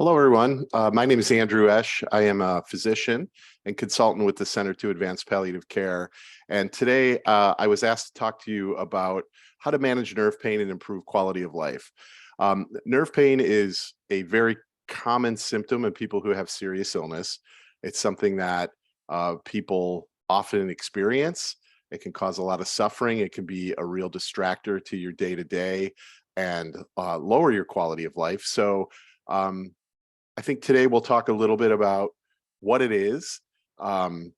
Hello, everyone. My name is Andrew Esch. I am a physician and consultant with the Center to Advance Palliative Care. And today I was asked to talk to you about how to manage nerve pain and improve quality of life. Nerve pain is a very common symptom in people who have serious illness. It's something that people often experience. It can cause a lot of suffering. It can be a real distractor to your day-to-day and lower your quality of life. So I think today we'll talk a little bit about what it is and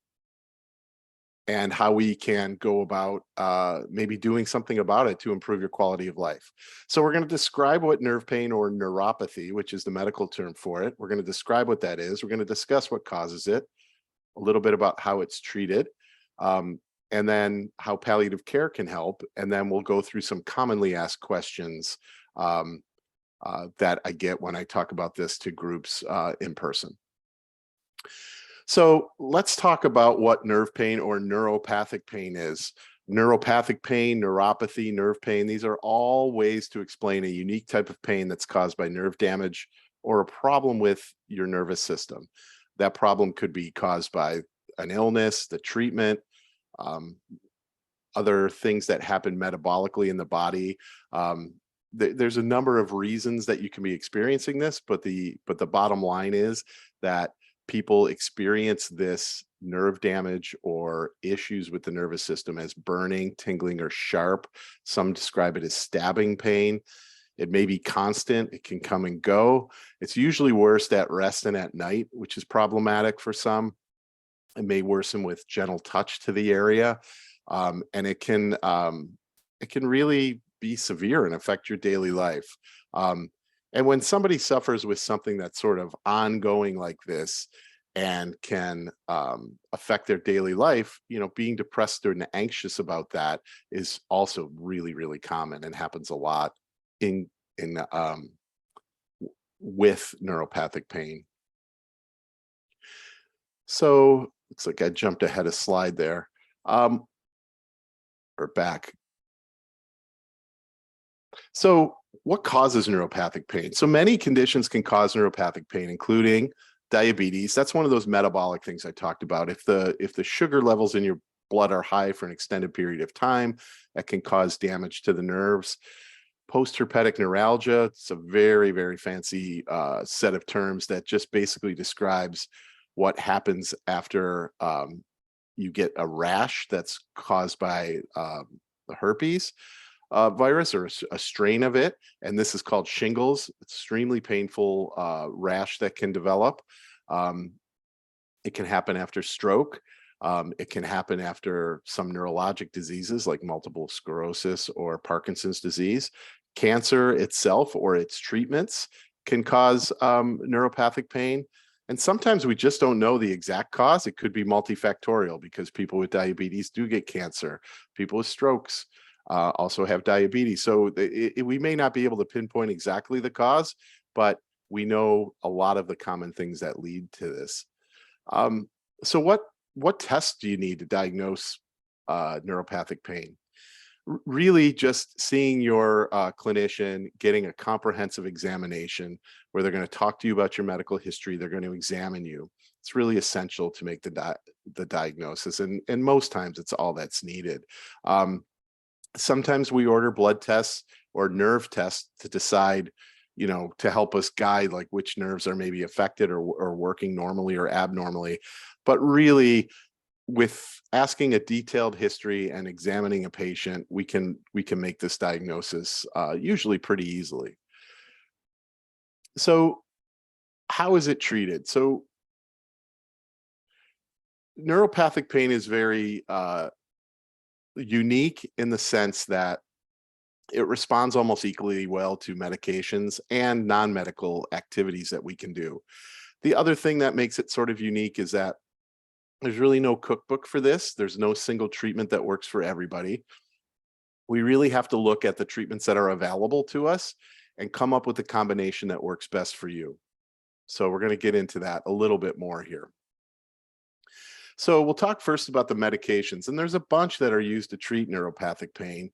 how we can go about maybe doing something about it to improve your quality of life. So we're going to describe what nerve pain or neuropathy, which is the medical term for it. We're going to describe what that is. We're going to discuss what causes it, a little bit about how it's treated, and then how palliative care can help. And then we'll go through some commonly asked questions that I get when I talk about this to groups in person. So let's talk about what nerve pain or neuropathic pain is. Neuropathic pain, neuropathy, nerve pain, these are all ways to explain a unique type of pain that's caused by nerve damage or a problem with your nervous system. That problem could be caused by an illness, the treatment, other things that happen metabolically in the body. There's a number of reasons that you can be experiencing this, but the bottom line is that people experience this nerve damage or issues with the nervous system as burning, tingling, or sharp. Some describe it as stabbing pain. It may be constant. It can come and go. It's usually worst at rest and at night, which is problematic for some. It may worsen with gentle touch to the area, and it can really be severe and affect your daily life. And when somebody suffers with something that's sort of ongoing like this and can affect their daily life, being depressed and anxious about that is also really, really common and happens a lot with neuropathic pain. So looks like I jumped ahead a slide there, or back. So what causes neuropathic pain? So many conditions can cause neuropathic pain, including diabetes. That's one of those metabolic things I talked about. If the sugar levels in your blood are high for an extended period of time, that can cause damage to the nerves. Post-herpetic neuralgia, it's a very, very fancy set of terms that just basically describes what happens after you get a rash that's caused by the herpes virus or a strain of it, and this is called shingles. Extremely painful rash that can develop. It can happen after stroke. It can happen after some neurologic diseases like multiple sclerosis or Parkinson's disease. Cancer itself or its treatments can cause neuropathic pain. And sometimes we just don't know the exact cause. It could be multifactorial because people with diabetes do get cancer. People with strokes also have diabetes. So we may not be able to pinpoint exactly the cause, but we know a lot of the common things that lead to this. So what tests do you need to diagnose neuropathic pain? Really just seeing your clinician, getting a comprehensive examination where they're going to talk to you about your medical history. They're going to examine you. It's really essential to make the diagnosis. And most times it's all that's needed. Sometimes we order blood tests or nerve tests to decide, to help us guide like which nerves are maybe affected or working normally or abnormally. But really, with asking a detailed history and examining a patient, we can make this diagnosis usually pretty easily. So how is it treated? So neuropathic pain is very unique in the sense that it responds almost equally well to medications and non-medical activities that we can do. The other thing that makes it sort of unique is that there's really no cookbook for this. There's no single treatment that works for everybody. We really have to look at the treatments that are available to us and come up with a combination that works best for you. So we're going to get into that a little bit more here. So we'll talk first about the medications, and there's a bunch that are used to treat neuropathic pain.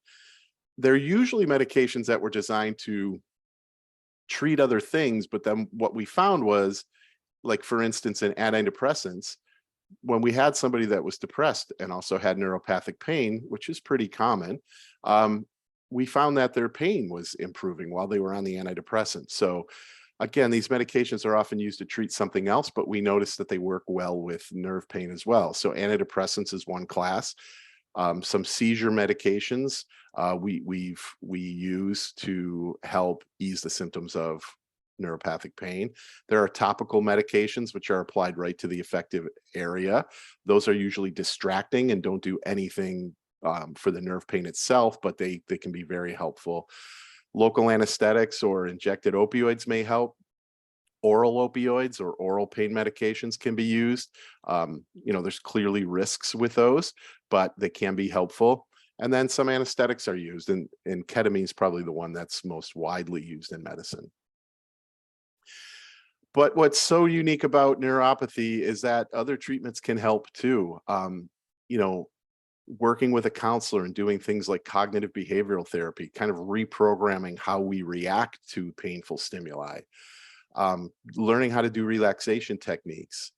They're usually medications that were designed to treat other things. But then what we found was, like, for instance, in antidepressants, when we had somebody that was depressed and also had neuropathic pain, which is pretty common, we found that their pain was improving while they were on the antidepressant. So again, these medications are often used to treat something else, but we noticed that they work well with nerve pain as well. So antidepressants is one class. Some seizure medications we use to help ease the symptoms of neuropathic pain. There are topical medications which are applied right to the affected area. Those are usually distracting and don't do anything for the nerve pain itself, but they can be very helpful. Local anesthetics or injected opioids may help. Oral opioids or oral pain medications can be used. There's clearly risks with those, but they can be helpful. And then some anesthetics are used, and ketamine is probably the one that's most widely used in medicine. But what's so unique about neuropathy is that other treatments can help too. Working with a counselor and doing things like cognitive behavioral therapy, kind of reprogramming how we react to painful stimuli, learning how to do relaxation techniques,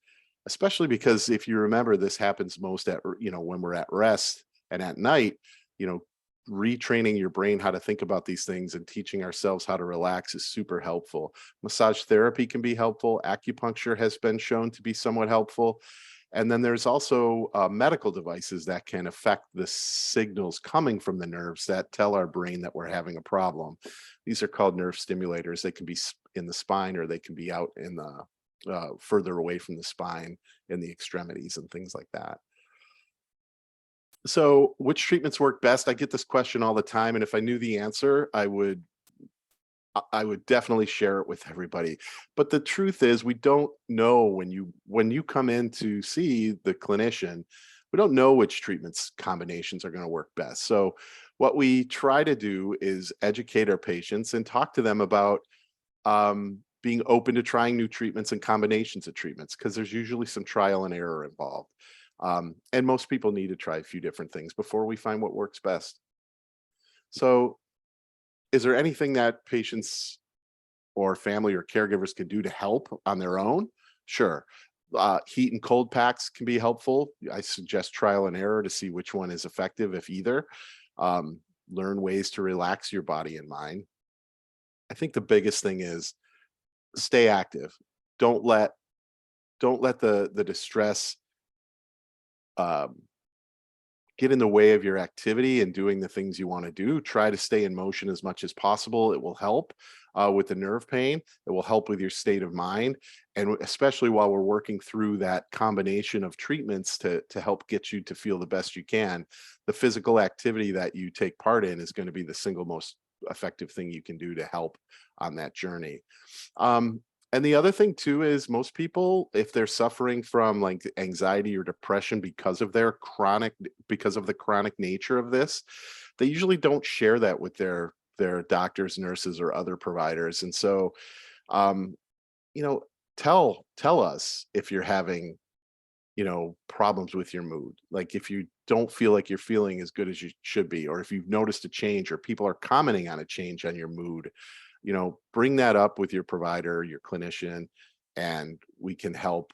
especially because if you remember, this happens most when we're at rest and at night, retraining your brain how to think about these things and teaching ourselves how to relax is super helpful. Massage therapy can be helpful. Acupuncture has been shown to be somewhat helpful. And then there's also medical devices that can affect the signals coming from the nerves that tell our brain that we're having a problem. These are called nerve stimulators. They can be in the spine, or they can be out in the further away from the spine in the extremities and things like that. So which treatments work best? I get this question all the time, and if I knew the answer, I would definitely share it with everybody. But the truth is, we don't know when you come in to see the clinician, we don't know which treatments combinations are going to work best. So what we try to do is educate our patients and talk to them about being open to trying new treatments and combinations of treatments, because there's usually some trial and error involved. And most people need to try a few different things before we find what works best. So is there anything that patients or family or caregivers can do to help on their own? Sure. Heat and cold packs can be helpful. I suggest trial and error to see which one is effective, if either. Learn ways to relax your body and mind. I think the biggest thing is stay active. Don't let the distress get in the way of your activity and doing the things you want to do. Try to stay in motion as much as possible. It will help with the nerve pain. It will help with your state of mind. And especially while we're working through that combination of treatments to help get you to feel the best you can, the physical activity that you take part in is going to be the single most effective thing you can do to help on that journey. And the other thing too is, most people, if they're suffering from like anxiety or depression because of the chronic nature of this, they usually don't share that with their doctors, nurses, or other providers. And so, tell us if you're having, problems with your mood. Like if you don't feel like you're feeling as good as you should be, or if you've noticed a change or people are commenting on a change on your mood, bring that up with your provider, your clinician, and we can help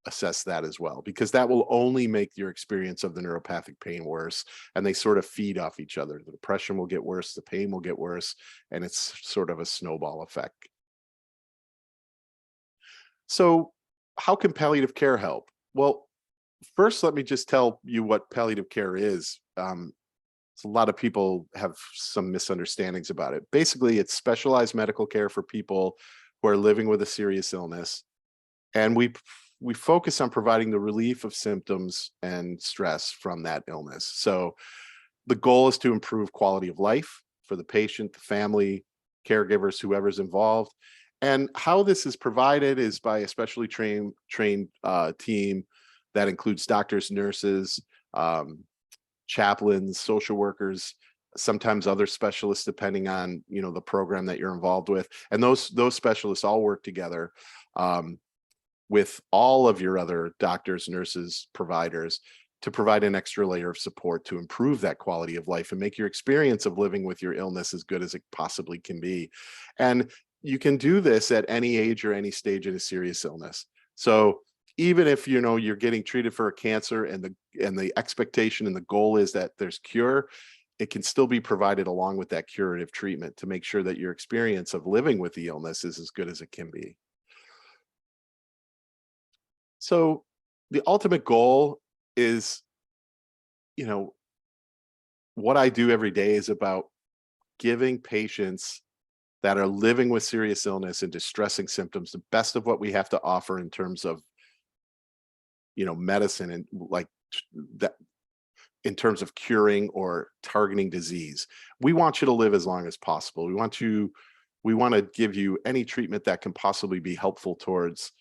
assess that as well, because that will only make your experience of the neuropathic pain worse, and they sort of feed off each other. The depression will get worse, the pain will get worse, and it's sort of a snowball effect. So how can palliative care help? Well, first, let me just tell you what palliative care is. So a lot of people have some misunderstandings about it. Basically, it's specialized medical care for people who are living with a serious illness. And we focus on providing the relief of symptoms and stress from that illness. So the goal is to improve quality of life for the patient, the family, caregivers, whoever's involved. And how this is provided is by a specially trained team that includes doctors, nurses, chaplains, social workers, sometimes other specialists, depending on the program that you're involved with. And those specialists all work together with all of your other doctors, nurses, providers, to provide an extra layer of support to improve that quality of life and make your experience of living with your illness as good as it possibly can be. And you can do this at any age or any stage in a serious illness. So even if you're getting treated for a cancer and the expectation and the goal is that there's cure, it can still be provided along with that curative treatment to make sure that your experience of living with the illness is as good as it can be. So the ultimate goal is, what I do every day is about giving patients that are living with serious illness and distressing symptoms the best of what we have to offer in terms of medicine, and like that, in terms of curing or targeting disease. We want you to live as long as possible. We want to give you any treatment that can possibly be helpful towards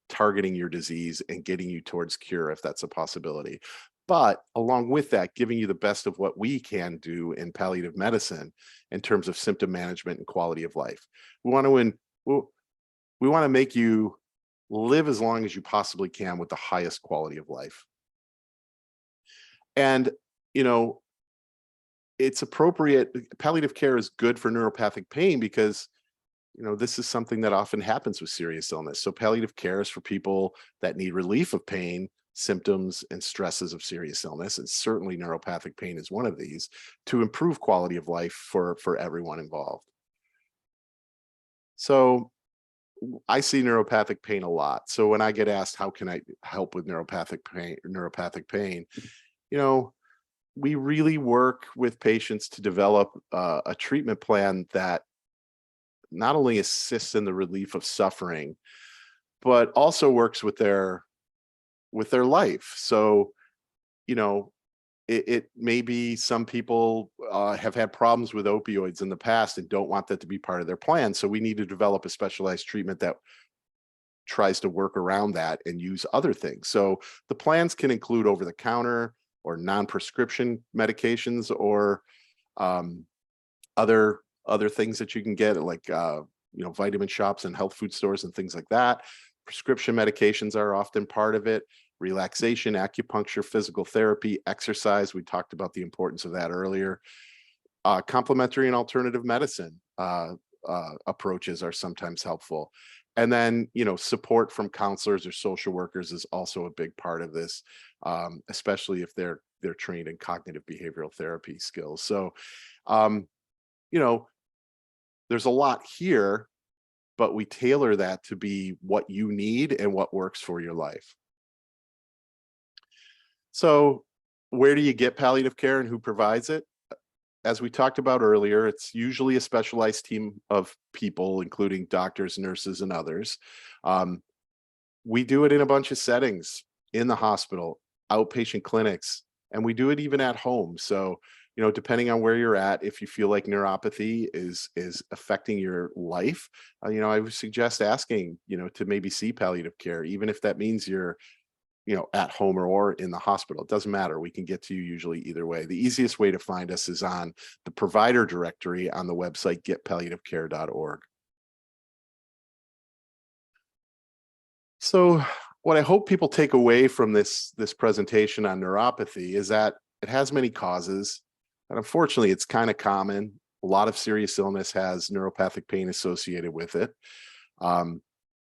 targeting your disease and getting you towards cure, if that's a possibility. But along with that, giving you the best of what we can do in palliative medicine in terms of symptom management and quality of life. We want to make you live as long as you possibly can with the highest quality of life. And, it's appropriate. Palliative care is good for neuropathic pain because, this is something that often happens with serious illness. So palliative care is for people that need relief of pain, symptoms, and stresses of serious illness. And certainly neuropathic pain is one of these, to improve quality of life for everyone involved. So I see neuropathic pain a lot. So when I get asked, how can I help with neuropathic pain, we really work with patients to develop a treatment plan that not only assists in the relief of suffering, but also works with their life. So, it may be some people have had problems with opioids in the past and don't want that to be part of their plan. So we need to develop a specialized treatment that tries to work around that and use other things. So the plans can include over-the-counter or non-prescription medications, or other things that you can get, like vitamin shops and health food stores and things like that. Prescription medications are often part of it. Relaxation, acupuncture, physical therapy, exercise. We talked about the importance of that earlier. Complementary and alternative medicine approaches are sometimes helpful. And then, support from counselors or social workers is also a big part of this, especially if they're trained in cognitive behavioral therapy skills. So, there's a lot here, but we tailor that to be what you need and what works for your life. So where do you get palliative care and who provides it? As we talked about earlier, it's usually a specialized team of people, including doctors, nurses, and others. We do it in a bunch of settings: in the hospital, outpatient clinics, and we do it even at home. So, depending on where you're at, if you feel like neuropathy is affecting your life, I would suggest asking, to maybe see palliative care, even if that means you're at home or in the hospital. It doesn't matter. We can get to you usually either way. The easiest way to find us is on the provider directory on the website getpalliativecare.org. So what I hope people take away from this presentation on neuropathy is that it has many causes, and unfortunately it's kind of common. A lot of serious illness has neuropathic pain associated with it.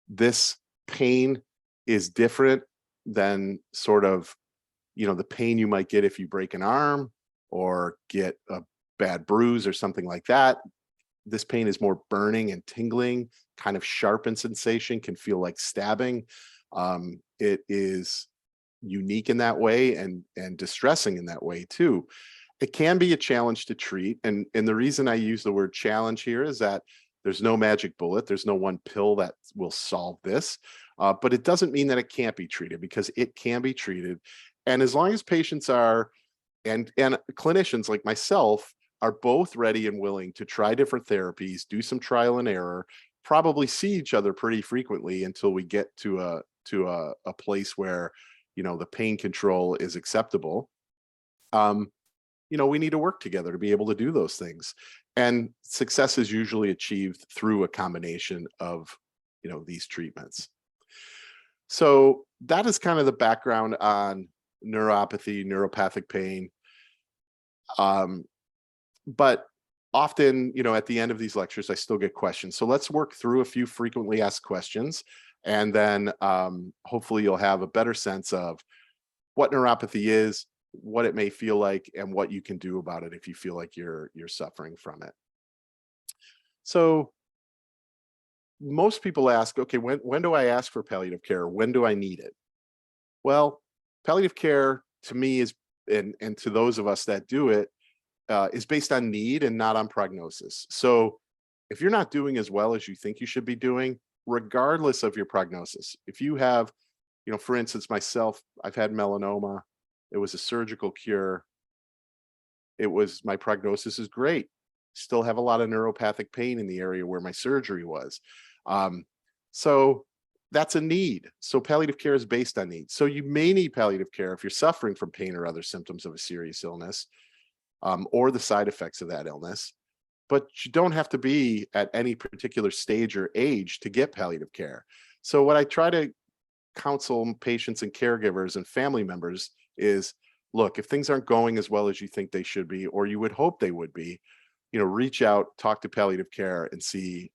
This pain is different than sort of, the pain you might get if you break an arm or get a bad bruise or something like that. This pain is more burning and tingling, kind of sharp in sensation, can feel like stabbing. It is unique in that way and distressing in that way too. It can be a challenge to treat. And the reason I use the word challenge here is that there's no magic bullet. There's no one pill that will solve this. But it doesn't mean that it can't be treated, because it can be treated. And as long as patients are, and clinicians like myself are both ready and willing to try different therapies, do some trial and error, probably see each other pretty frequently until we get to a place where, the pain control is acceptable. We need to work together to be able to do those things. And success is usually achieved through a combination of, these treatments. So that is kind of the background on neuropathy, neuropathic pain. But often, at the end of these lectures, I still get questions. So let's work through a few frequently asked questions, and then hopefully you'll have a better sense of what neuropathy is, what it may feel like, and what you can do about it if you feel like you're suffering from it. So most people ask, okay, when do I ask for palliative care? When do I need it? Well, palliative care to me is, and to those of us that do it, is based on need and not on prognosis. So if you're not doing as well as you think you should be doing, regardless of your prognosis, if you have, for instance, myself, I've had melanoma, it was a surgical cure. My prognosis is great. Still have a lot of neuropathic pain in the area where my surgery was. So that's a need. So palliative care is based on need. So you may need palliative care if you're suffering from pain or other symptoms of a serious illness, or the side effects of that illness. But you don't have to be at any particular stage or age to get palliative care. So what I try to counsel patients and caregivers and family members is, look, if things aren't going as well as you think they should be, or you would hope they would be, reach out, talk to palliative care, and see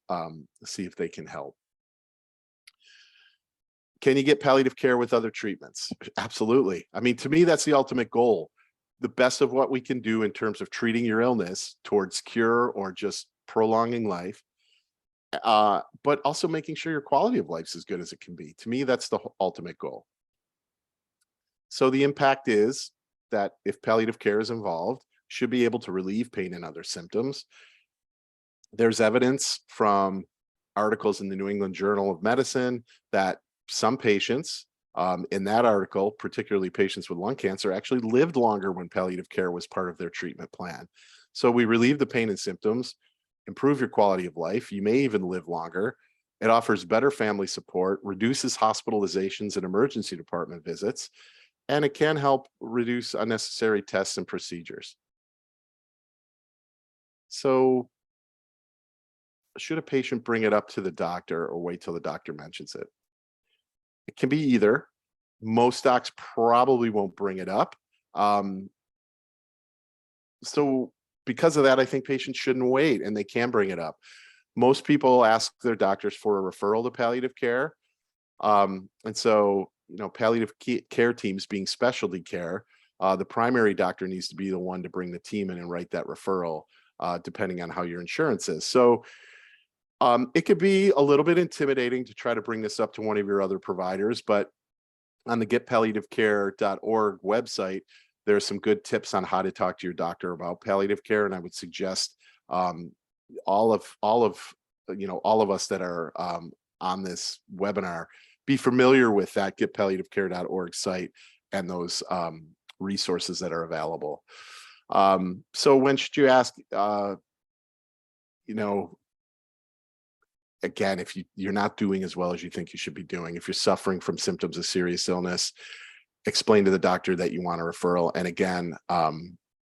if they can help. Can you get palliative care with other treatments? Absolutely. I mean, to me, that's the ultimate goal. The best of what we can do in terms of treating your illness towards cure or just prolonging life, but also making sure your quality of life is as good as it can be. To me, that's the ultimate goal. So the impact is that if palliative care is involved, should be able to relieve pain and other symptoms. There's evidence from articles in the New England Journal of Medicine that some patients, in that article, particularly patients with lung cancer, actually lived longer when palliative care was part of their treatment plan. So we relieve the pain and symptoms, improve your quality of life. You may even live longer. It offers better family support, reduces hospitalizations and emergency department visits, and it can help reduce unnecessary tests and procedures. So should a patient bring it up to the doctor or wait till the doctor mentions it? It can be either. Most docs probably won't bring it up. So because of that, I think patients shouldn't wait and they can bring it up. Most people ask their doctors for a referral to palliative care. And so, palliative care teams being specialty care, the primary doctor needs to be the one to bring the team in and write that referral, depending on how your insurance is. So it could be a little bit intimidating to try to bring this up to one of your other providers, but on the getpalliativecare.org website, there are some good tips on how to talk to your doctor about palliative care. And I would suggest all of us that are on this webinar be familiar with that getpalliativecare.org site and those resources that are available. So when should you ask? Again, if you're not doing as well as you think you should be doing, if you're suffering from symptoms of serious illness, explain to the doctor that you want a referral. And again,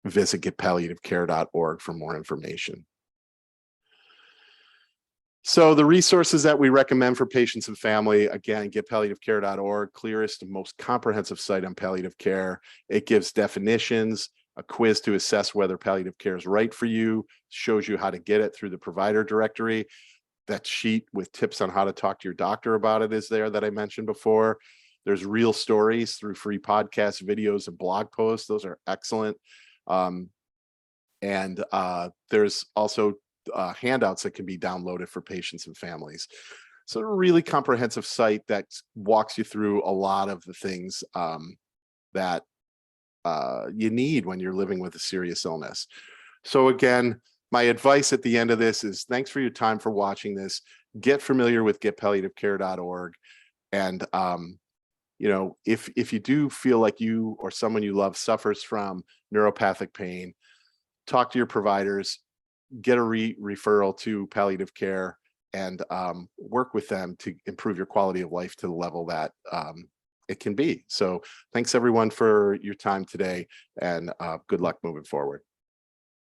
visit getpalliativecare.org for more information. So the resources that we recommend for patients and family, again, getpalliativecare.org, clearest and most comprehensive site on palliative care. It gives definitions, a quiz to assess whether palliative care is right for you, shows you how to get it through the provider directory. That sheet with tips on how to talk to your doctor about it is there that I mentioned before. There's real stories through free podcasts, videos, and blog posts. Those are excellent. And there's also handouts that can be downloaded for patients and families. So a really comprehensive site that walks you through a lot of the things that you need when you're living with a serious illness. So again, my advice at the end of this is thanks for your time for watching this. Get familiar with getpalliativecare.org. And, if you do feel like you or someone you love suffers from neuropathic pain, talk to your providers, get a referral to palliative care, and work with them to improve your quality of life to the level that it can be. So thanks everyone for your time today, and good luck moving forward.